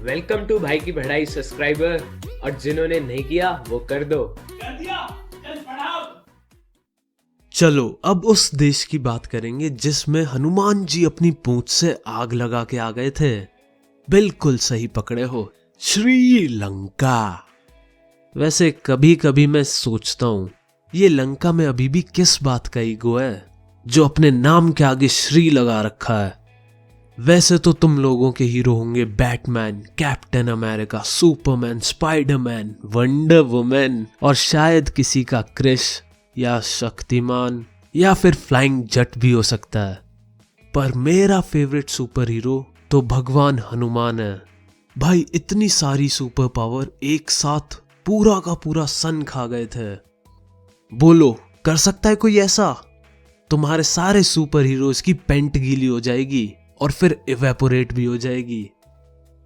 Welcome to भाई की बढ़ाई सब्सक्राइबर, और जिन्होंने नहीं किया वो कर दो। कर दिया, चल पढ़ाओ। चलो अब उस देश की बात करेंगे जिसमें हनुमान जी अपनी पूंछ से आग लगा के आ गए थे। बिल्कुल सही पकड़े हो, श्रीलंका। वैसे कभी कभी मैं सोचता हूं ये लंका में अभी भी किस बात का ईगो है जो अपने नाम के आगे श्री लगा रखा है। वैसे तो तुम लोगों के हीरो होंगे Batman, captain America, Superman, Spiderman, wonder women और शायद किसी का क्रिश या शक्तिमान या फिर फ्लाइंग जट भी हो सकता है। पर मेरा फेवरेट सुपर हीरो तो भगवान हनुमान है। भाई इतनी सारी सुपर पावर एक साथ पूरा का पूरा सन खा गए थे। बोलो कर सकता है कोई ऐसा? तुम्हारे सारे सुपर हीरोज की पेंट गीली हो जाएगी और फिर इवेपोरेट भी हो जाएगी।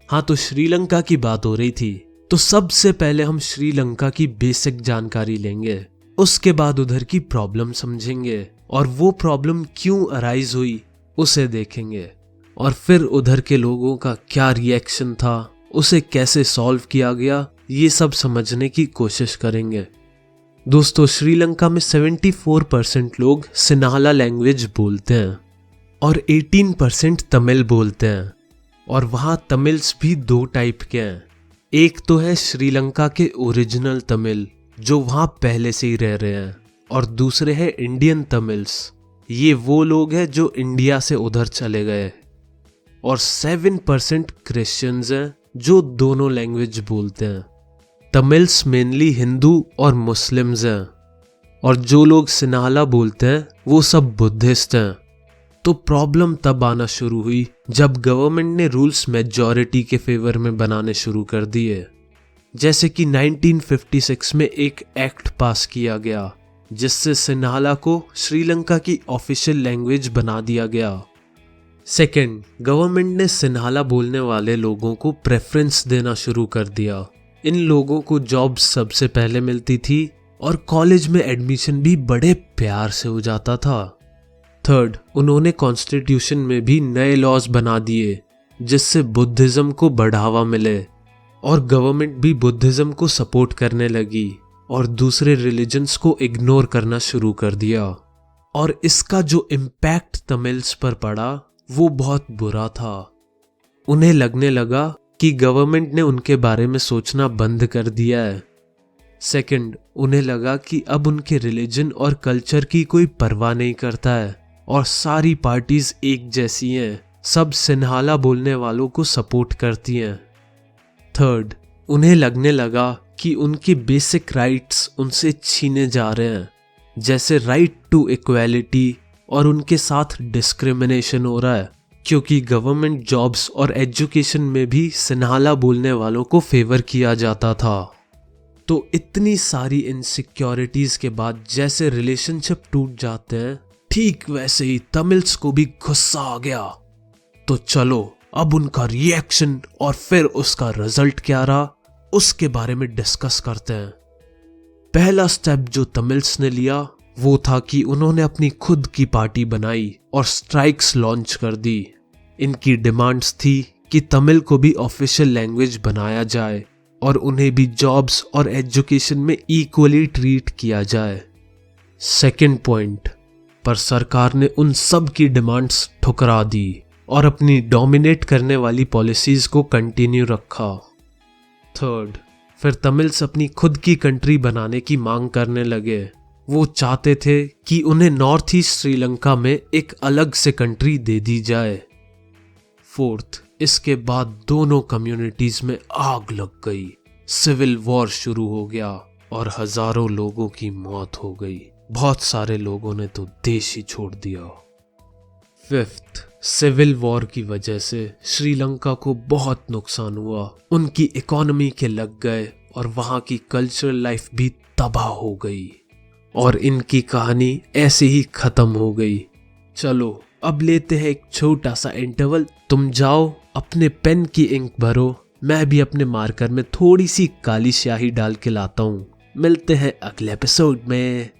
हाँ, तो श्रीलंका की बात हो रही थी, तो सबसे पहले हम श्रीलंका की बेसिक जानकारी लेंगे, उसके बाद उधर की प्रॉब्लम समझेंगे और वो प्रॉब्लम क्यों अराइज हुई उसे देखेंगे, और फिर उधर के लोगों का क्या रिएक्शन था, उसे कैसे सॉल्व किया गया, ये सब समझने की कोशिश करेंगे। दोस्तों, श्रीलंका में 74% लोग सिन्हाला लैंग्वेज बोलते हैं और 18% तमिल बोलते हैं। और वहाँ तमिल्स भी दो टाइप के हैं। एक तो है श्रीलंका के ओरिजिनल तमिल जो वहाँ पहले से ही रह रहे हैं, और दूसरे है इंडियन तमिल्स। ये वो लोग हैं जो इंडिया से उधर चले गए। और 7% क्रिश्चियंस हैं जो दोनों लैंग्वेज बोलते हैं। तमिल्स मेनली हिंदू और मुस्लिम्स हैं, और जो लोग सिन्हाला बोलते हैं वो सब बुद्धिस्ट हैं। तो प्रॉब्लम तब आना शुरू हुई जब गवर्नमेंट ने रूल्स मेजॉरिटी के फेवर में बनाने शुरू कर दिए। जैसे कि 1956 में एक एक्ट पास किया गया जिससे सिन्हाला को श्रीलंका की ऑफिशियल लैंग्वेज बना दिया गया। सेकंड, गवर्नमेंट ने सिन्हाला बोलने वाले लोगों को प्रेफरेंस देना शुरू कर दिया। इन लोगों को जॉब सबसे पहले मिलती थी और कॉलेज में एडमिशन भी बड़े प्यार से हो जाता था। थर्ड, उन्होंने कॉन्स्टिट्यूशन में भी नए लॉज बना दिए जिससे बुद्धिज्म को बढ़ावा मिले, और गवर्नमेंट भी बुद्धिज्म को सपोर्ट करने लगी और दूसरे रिलीजन्स को इग्नोर करना शुरू कर दिया। और इसका जो इम्पैक्ट तमिल्स पर पड़ा वो बहुत बुरा था। उन्हें लगने लगा कि गवर्नमेंट ने उनके बारे में सोचना बंद कर दिया है। सेकंड, उन्हें लगा कि अब उनके रिलीजन और कल्चर की कोई परवाह नहीं करता है और सारी पार्टीज एक जैसी हैं, सब सिन्हाला बोलने वालों को सपोर्ट करती हैं। थर्ड, उन्हें लगने लगा कि उनके बेसिक राइट्स उनसे छीने जा रहे हैं, जैसे राइट टू इक्वालिटी, और उनके साथ डिस्क्रिमिनेशन हो रहा है क्योंकि गवर्नमेंट जॉब्स और एजुकेशन में भी सिन्हाला बोलने वालों को फेवर किया जाता था। तो इतनी सारी इनसिक्योरिटीज के बाद जैसे रिलेशनशिप टूट जाते हैं, ठीक वैसे ही तमिल्स को भी गुस्सा आ गया। तो चलो अब उनका रिएक्शन और फिर उसका रिजल्ट क्या रहा उसके बारे में डिस्कस करते हैं। पहला स्टेप जो तमिल्स ने लिया वो था कि उन्होंने अपनी खुद की पार्टी बनाई और स्ट्राइक्स लॉन्च कर दी। इनकी डिमांड्स थी कि तमिल को भी ऑफिशियल लैंग्वेज बनाया जाए और उन्हें भी जॉब्स और एजुकेशन में इक्वली ट्रीट किया जाए। सेकंड पॉइंट, पर सरकार ने उन सब की डिमांड्स ठुकरा दी और अपनी डोमिनेट करने वाली पॉलिसीज को कंटिन्यू रखा। थर्ड, फिर तमिल्स अपनी खुद की कंट्री बनाने की मांग करने लगे। वो चाहते थे कि उन्हें नॉर्थ ईस्ट श्रीलंका में एक अलग से कंट्री दे दी जाए। फोर्थ, इसके बाद दोनों कम्युनिटीज में आग लग गई, सिविल वॉर शुरू हो गया और हजारों लोगों की मौत हो गई। बहुत सारे लोगों ने तो देश ही छोड़ दिया। फिफ्थ, सिविल वॉर की वजह से श्रीलंका को बहुत नुकसान हुआ। उनकी इकोनॉमी के लग गए और वहां की कल्चरल लाइफ भी तबाह हो गई और इनकी कहानी ऐसे ही खत्म हो गई। चलो अब लेते हैं एक छोटा सा इंटरवल। तुम जाओ अपने पेन की इंक भरो, मैं भी अपने मार्कर में थोड़ी सी काली स्याही डाल के लाता हूँ। मिलते हैं अगले एपिसोड में।